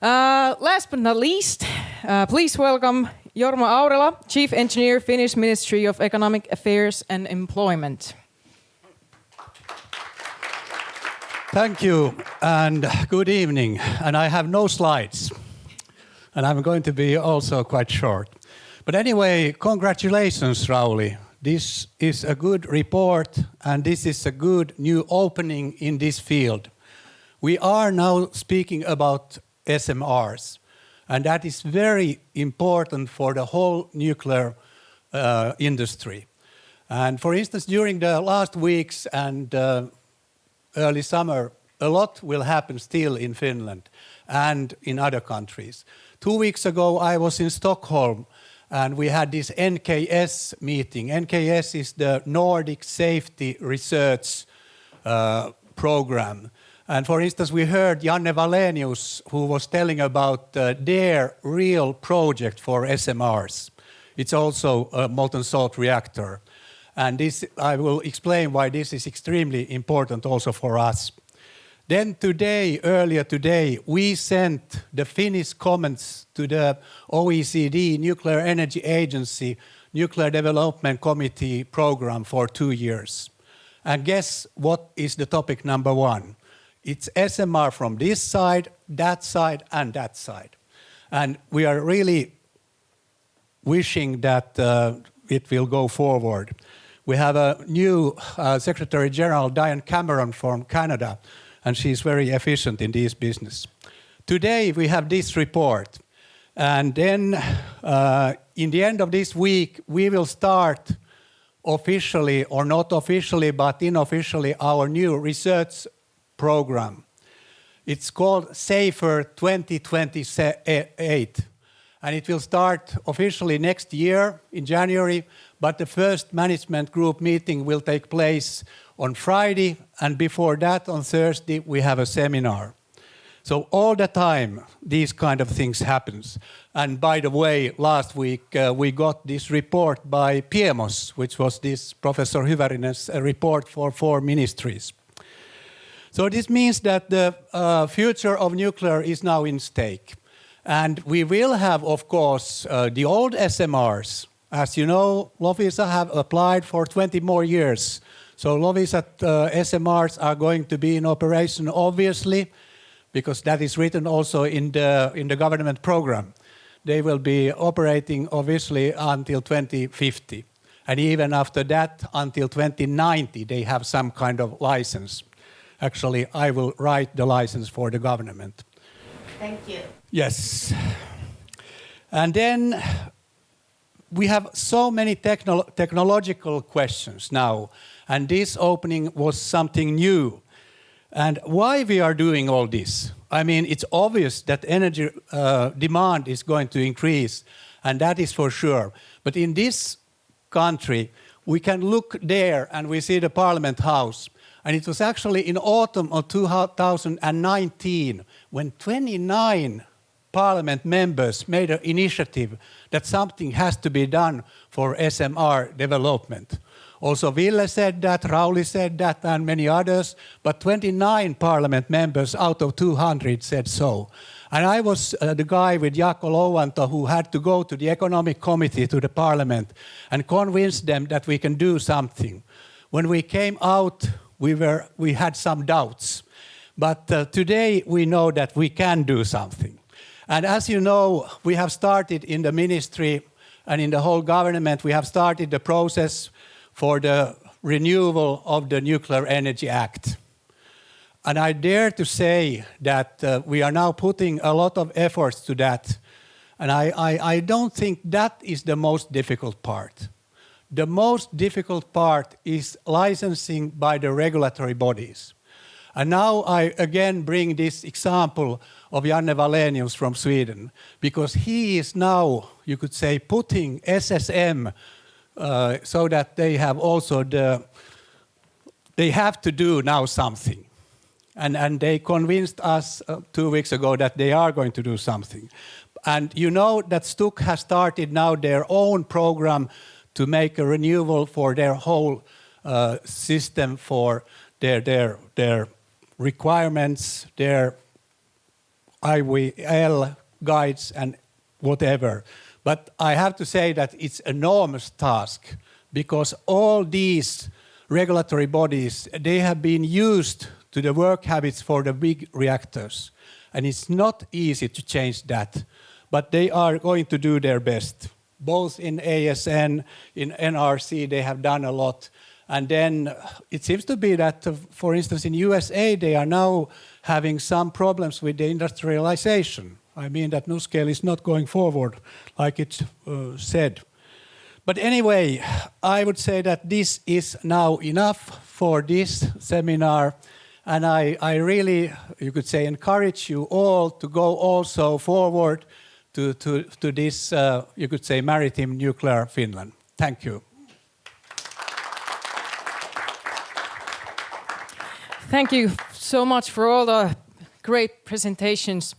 Last but not least, please welcome Jorma Aurela, Chief Engineer, Finnish Ministry of Economic Affairs and Employment. Thank you and good evening. And I have no slides. And I'm going to be also quite short. But anyway, congratulations, Rauli. This is a good report and this is a good new opening in this field. We are now speaking about SMRs. And that is very important for the whole nuclear industry. And for instance, during the last weeks and early summer, a lot will happen still in Finland and in other countries. 2 weeks ago, I was in Stockholm and we had this NKS meeting. NKS is the Nordic Safety Research Program. And for instance, we heard Janne Wallenius, who was telling about their real project for SMRs. It's also a molten salt reactor. And this, I will explain why this is extremely important also for us. Then today, earlier today, we sent the Finnish comments to the OECD, Nuclear Energy Agency, Nuclear Development Committee program for 2 years. And guess what is the topic number 1? It's SMR from this side, and that side. And we are really wishing that it will go forward. We have a new Secretary General, Diane Cameron from Canada, and she's very efficient in this business. Today we have this report. And then in the end of this week, we will start officially, or not officially, but unofficially, our new research program. It's called SAFER 2028 and it will start officially next year in January, but the first management group meeting will take place on Friday and before that on Thursday we have a seminar. So all the time these kind of things happens. And by the way, last week we got this report by PIEMOS, which was this Professor Hyvärinen's report for 4 ministries. So this means that the future of nuclear is now in stake. And we will have, of course, the old SMRs. As you know, Loviisa have applied for 20 more years. So Loviisa SMRs are going to be in operation, obviously, because that is written also in the government program. They will be operating, obviously, until 2050. And even after that, until 2090, they have some kind of license. Actually, I will write the license for the government. Thank you. Yes. And then we have so many technological questions now. And this opening was something new. And why we are doing all this? I mean, it's obvious that energy demand is going to increase, and that is for sure. But in this country, we can look there and we see the Parliament House. And it was actually in autumn of 2019 when 29 Parliament members made an initiative that something has to be done for SMR development. Also Ville said that, Rauli said that, and many others, but 29 Parliament members out of 200 said so. And I was the guy with Jaakko Louanto who had to go to the Economic Committee to the Parliament and convince them that we can do something. When we came out, we had some doubts. But today we know that we can do something. And as you know, we have started in the ministry and in the whole government, we have started the process for the renewal of the Nuclear Energy Act. And I dare to say that we are now putting a lot of efforts to that. And I don't think that is the most difficult part. The most difficult part is licensing by the regulatory bodies. And now I again bring this example of Janne Wallenius from Sweden, because he is now, you could say, putting SSM so that they have also they have to do now something. And they convinced us 2 weeks ago that they are going to do something. And you know that Stuk has started now their own program to make a renewal for their whole system, for their requirements, IVL guides and whatever. But I have to say that it's an enormous task because all these regulatory bodies, they have been used to the work habits for the big reactors. And it's not easy to change that. But they are going to do their best. Both in ASN, in NRC, they have done a lot. And then it seems to be that, for instance, in USA, they are now having some problems with the industrialization. I mean that NuScale is not going forward, like it's said. But anyway, I would say that this is now enough for this seminar. And I really, you could say, encourage you all to go also forward to this, you could say, maritime nuclear Finland. Thank you. Thank you so much for all the great presentations.